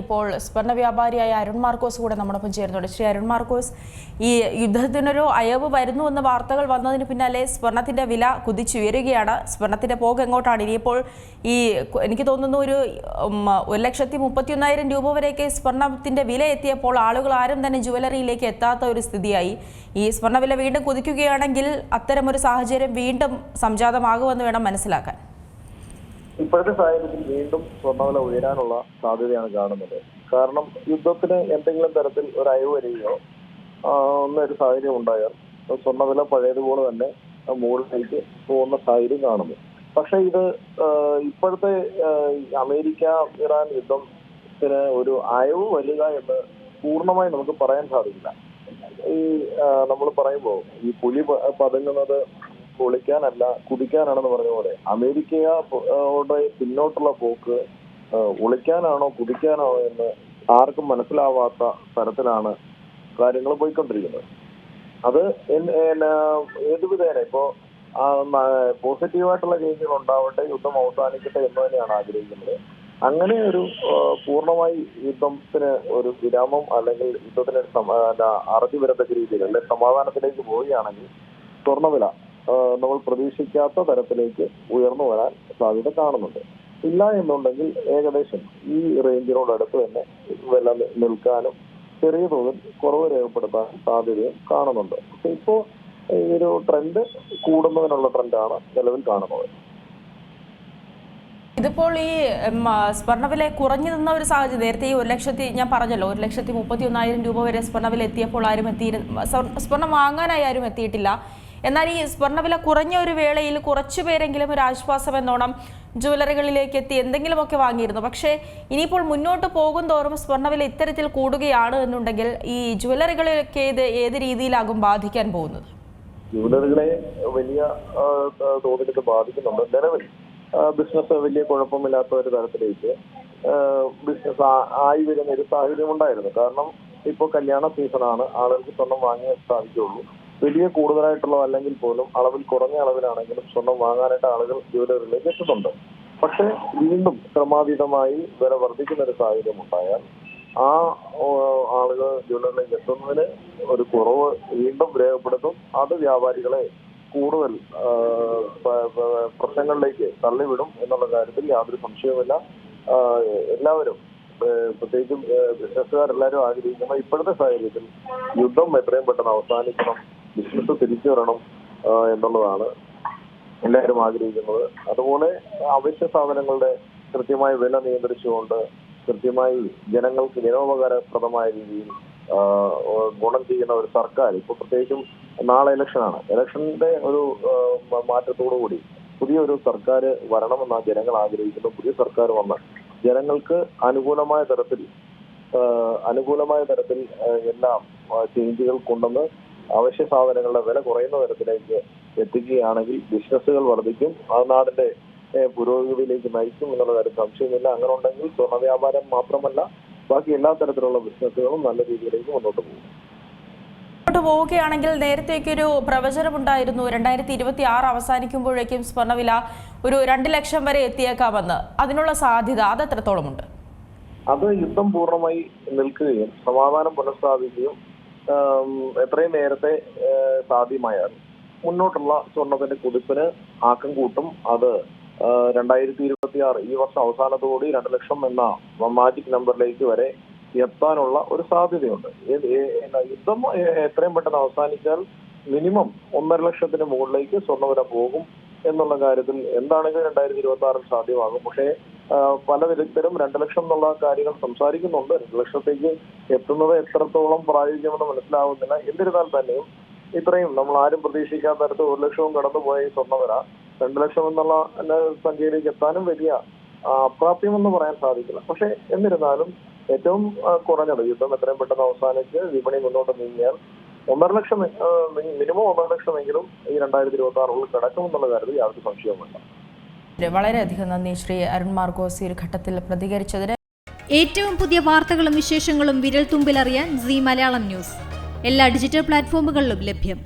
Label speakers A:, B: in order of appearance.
A: ഇപ്പോൾ സ്വർണ്ണ വ്യാപാരിയായ അരുൺ മാർക്കോസ് കൂടെ നമ്മോടൊപ്പം ചേരുന്നുണ്ട്. ശ്രീ അരുൺ മാർക്കോസ്, ഈ യുദ്ധത്തിനൊരു അയവ് വരുന്നു എന്ന വാർത്തകൾ വന്നതിന് പിന്നാലെ സ്വർണത്തിന്റെ വില കുതിച്ചുയരുകയാണ്. സ്വർണത്തിന്റെ പോക്ക് എങ്ങോട്ടാണ് ഇനിയിപ്പോൾ? എനിക്ക് തോന്നുന്നു ഒരു 1,31,000 രൂപ വരെയൊക്കെ സ്വർണത്തിന്റെ വില എത്തിയപ്പോൾ ആളുകൾ ആരും തന്നെ ജുവലറിയിലേക്ക് എത്താത്ത ഒരു സ്ഥിതിയായി. ഈ സ്വർണ്ണവില വീണ്ടും കുതിക്കുകയാണെങ്കിൽ അത്തരമൊരു സാഹചര്യം വീണ്ടും സംജാതമാകുമെന്ന് വേണം മനസ്സിലാക്കാൻ.
B: ഇപ്പോഴത്തെ സാഹചര്യത്തിൽ വീണ്ടും സ്വർണ്ണവില ഉയരാനുള്ള സാധ്യതയാണ് കാണുന്നത്. കാരണം യുദ്ധത്തിന് എന്തെങ്കിലും തരത്തിൽ ഒരു അയവ് വരികയോ എന്നൊരു സാഹചര്യം ഉണ്ടായാൽ സ്വർണ്ണവില പഴയതുപോലെ തന്നെ മുകളിലേക്ക് പോകുന്ന സാഹചര്യം കാണുന്നു. പക്ഷെ ഇത് ഇപ്പോഴത്തെ അമേരിക്ക ഇറാൻ യുദ്ധത്തിന് ഒരു അയവ് വരിക എന്ന് പൂർണ്ണമായി നമുക്ക് പറയാൻ സാധിക്കില്ല. നമ്മൾ പറയുമ്പോൾ ഈ പുലി പതുങ്ങുന്നത് പൊളിക്കാനല്ല കുതിക്കാനാണെന്ന് പറഞ്ഞ പോലെ അമേരിക്കയുടെ പിന്നോട്ടുള്ള പോക്ക് ഒളിക്കാനാണോ കുതിക്കാനോ എന്ന് ആർക്കും മനസ്സിലാവാത്ത തരത്തിലാണ് കാര്യങ്ങൾ പോയിക്കൊണ്ടിരിക്കുന്നത്. അത് ഏതു വിധേന ഇപ്പോ പോസിറ്റീവായിട്ടുള്ള ചേഞ്ചുകൾ ഉണ്ടാവട്ടെ, യുദ്ധം അവസാനിക്കട്ടെ എന്ന് തന്നെയാണ് ആഗ്രഹിക്കുന്നത്. അങ്ങനെ ഒരു പൂർണ്ണമായി യുദ്ധത്തിന് ഒരു വിരാമം അല്ലെങ്കിൽ യുദ്ധത്തിന് അറുതി വരത്തക്ക രീതിയിൽ അല്ലെങ്കിൽ സമാധാനത്തിലേക്ക് പോവുകയാണെങ്കിൽ സ്വർണ്ണവില നമ്മൾ പ്രതീക്ഷിക്കാത്ത തരത്തിലേക്ക് ഉയർന്നു വരാൻ സാധ്യത കാണുന്നുണ്ട്. ഇല്ല എന്നുണ്ടെങ്കിൽ ഏകദേശം ഈ റേഞ്ചിനോടടുത്ത് തന്നെ വില നിൽക്കാനും ചെറിയ തോതിൽ കുറവ് രേഖപ്പെടുത്താൻ സാധ്യതയും കാണുന്നുണ്ട്. പക്ഷെ ഇപ്പോ ഈ ഒരു ട്രെൻഡ് കൂടുന്നതിനുള്ള ട്രെൻഡാണ് നിലവിൽ കാണുന്നത്.
A: ഇതിപ്പോൾ ഈ സ്വർണ്ണവില കുറഞ്ഞു നിന്ന ഒരു സാഹചര്യം, നേരത്തെ ഈ ഞാൻ പറഞ്ഞല്ലോ 1,31,000 രൂപ വരെ സ്വർണ്ണവില എത്തിയപ്പോൾ സ്വർണ്ണം വാങ്ങാനായി ആരും എത്തിയിട്ടില്ല. എന്നാൽ ഈ സ്വർണ്ണവില കുറഞ്ഞ ഒരു വേളയിൽ കുറച്ചു പേരെങ്കിലും ഒരു ആശ്വാസം എന്നോണം ജുവലറികളിലേക്ക് എത്തി എന്തെങ്കിലുമൊക്കെ വാങ്ങിയിരുന്നു. പക്ഷേ ഇനിയിപ്പോൾ മുന്നോട്ട് പോകും തോറും സ്വർണ്ണവില ഇത്തരത്തിൽ കൂടുകയാണ് എന്നുണ്ടെങ്കിൽ ഈ ജുവലറികളൊക്കെ ഏത് രീതിയിലാകും ബാധിക്കാൻ പോകുന്നത്?
B: ജുവലറികളെ വലിയ തോതിൽ ബാധിക്കുന്നുണ്ട്. നിലവിൽ ബിസിനസ് വലിയ കുഴപ്പമില്ലാത്ത ഒരു തരത്തിലേക്ക് ബിസിനസ് ആയി വരുന്ന ഒരു സാഹചര്യം ഉണ്ടായിരുന്നു. കാരണം ഇപ്പോൾ കല്യാണ സീസണാണ്, ആളുകൾക്ക് സ്വർണം വാങ്ങിയേ സാധിക്കുള്ളൂ. വലിയ കൂടുതലായിട്ടുള്ള അല്ലെങ്കിൽ പോലും അളവിൽ കുറഞ്ഞ അളവിലാണെങ്കിലും സ്വർണം വാങ്ങാനായിട്ട് ആളുകൾ ജുവലറിയിലേക്ക് എത്തുന്നുണ്ട്. പക്ഷെ വീണ്ടും ക്രമാതീതമായി വില വർദ്ധിക്കുന്ന ഒരു സാഹചര്യം ഉണ്ടായാൽ ആ ആളുകൾ ജുവലറിയിലേക്ക് എത്തുന്നതിന് ഒരു കുറവ് വീണ്ടും രേഖപ്പെടുത്തും. അത് വ്യാപാരികളെ കൂടുതൽ പ്രശ്നങ്ങളിലേക്ക് തള്ളിവിടും എന്നുള്ള കാര്യത്തിൽ യാതൊരു സംശയവുമില്ല. എല്ലാവരും പ്രത്യേകിച്ചും ബിസിനസ്സുകാരെല്ലാവരും ആഗ്രഹിക്കുന്ന ഇപ്പോഴത്തെ സാഹചര്യത്തിൽ യുദ്ധം എത്രയും പെട്ടെന്ന് അവസാനിക്കണം, ബിസിനസ് തിരിച്ചു വരണം എന്നുള്ളതാണ് എല്ലാവരും ആഗ്രഹിക്കുന്നത്. അതുപോലെ അവശ്യ സാധനങ്ങളുടെ കൃത്യമായ വില നിയന്ത്രിച്ചുകൊണ്ട് കൃത്യമായി ജനങ്ങൾക്ക് ജനോപകാരപ്രദമായ രീതിയിൽ ഗുണം ചെയ്യുന്ന ഒരു സർക്കാർ, ഇപ്പൊ പ്രത്യേകിച്ചും നാളെ ഇലക്ഷനാണ്, ഇലക്ഷന്റെ ഒരു മാറ്റത്തോടുകൂടി പുതിയൊരു സർക്കാർ വരണമെന്നാണ് ജനങ്ങൾ ആഗ്രഹിക്കുന്നു. പുതിയ സർക്കാർ വന്ന് ജനങ്ങൾക്ക് അനുകൂലമായ തരത്തിൽ എല്ലാം ചേഞ്ചുകൾ കൊണ്ടുവന്ന് അവശ്യ സാധനങ്ങളുടെ വില കുറയുന്ന തരത്തിലേക്ക് എത്തിക്കുകയാണെങ്കിൽ ബിസിനസ്സുകൾ വർദ്ധിക്കും, അത് നാടിന്റെ പുരോഗതിയിലേക്ക് നയിക്കും എന്നുള്ള കാര്യം സംശയമില്ല. അങ്ങനെ ഉണ്ടെങ്കിൽ സ്വർണ്ണ വ്യാപാരം മാത്രമല്ല ബാക്കി എല്ലാ തരത്തിലുള്ള ബിസിനസ്സുകളും നല്ല രീതിയിലേക്ക് മുന്നോട്ട് പോകും.
A: പോവുകയാണെങ്കിൽ നേരത്തേക്കൊരു പ്രവചനമുണ്ടായിരുന്നു 2026 അവസാനിക്കുമ്പോഴേക്കും സ്വർണ്ണവില ഒരു 2 ലക്ഷം വരെ എത്തിയേക്കാമെന്ന്. അതിനുള്ള സാധ്യത അത് എത്രത്തോളമുണ്ട്?
B: അത് യുദ്ധം പൂർണ്ണമായി നിൽക്കുകയും സമാധാനം പുനഃസ്ഥാപിക്കുകയും എത്രയും നേരത്തെ സാധ്യമായാൽ മുന്നോട്ടുള്ള സ്വർണത്തിന്റെ കുതിപ്പിന് ആക്കം കൂട്ടും. അത് 2026 ഈ വർഷം അവസാനത്തോടെ 2 ലക്ഷം എന്ന മാജിക് നമ്പറിലേക്ക് വരെ എത്താനുള്ള ഒരു സാധ്യതയുണ്ട്. യുദ്ധം എത്രയും പെട്ടെന്ന് അവസാനിച്ചാൽ മിനിമം 1.5 ലക്ഷത്തിന് മുകളിലേക്ക് സ്വർണ്ണവില പോകും എന്നുള്ള കാര്യത്തിൽ എന്താണെങ്കിലും 2026 സാധ്യമാകും. പക്ഷേ പല വിദഗ്ധരും 2 ലക്ഷം എന്നുള്ള കാര്യങ്ങൾ സംസാരിക്കുന്നുണ്ട്. 2 ലക്ഷത്തേക്ക് എത്തുന്നത് എത്രത്തോളം പ്രായോഗികമെന്ന് മനസ്സിലാവുന്നില്ല. എന്നിരുന്നാൽ തന്നെയും ഇത്രയും നമ്മൾ ആരും പ്രതീക്ഷിക്കാത്ത തരത്തിൽ 1 ലക്ഷവും കടന്നുപോയ ഈ സ്വർണ്ണവില 2 ലക്ഷം എന്നുള്ള സംഖ്യയിലേക്ക് എത്താനും വലിയ അപ്രാപ്യമെന്ന് പറയാൻ സാധിക്കില്ല. പക്ഷെ എന്നിരുന്നാലും ഏറ്റവും കുറഞ്ഞത് യുദ്ധം എത്രയും പെട്ടെന്ന് അവസാനിച്ച് വിപണി മുന്നോട്ട് നീങ്ങിയാൽ 1.5 ലക്ഷം മിനിമം 1.5 ലക്ഷമെങ്കിലും ഈ 2026 കടക്കുമെന്നുള്ള കാര്യത്തിൽ യാതൊരു സംശയവുമില്ല.
A: വളരെയധികം നന്ദി ശ്രീ അരുൺ മാർക്കോസ് ഈ ഘട്ടത്തിൽ പ്രതികരിച്ചതിന്.
C: ഏറ്റവും പുതിയ വാർത്തകളും വിശേഷങ്ങളും വിരൽ തുമ്പിലറിയാൻ സീ മലയാളം ന്യൂസ് എല്ലാ ഡിജിറ്റൽ പ്ലാറ്റ്ഫോമുകളിലും ലഭ്യം.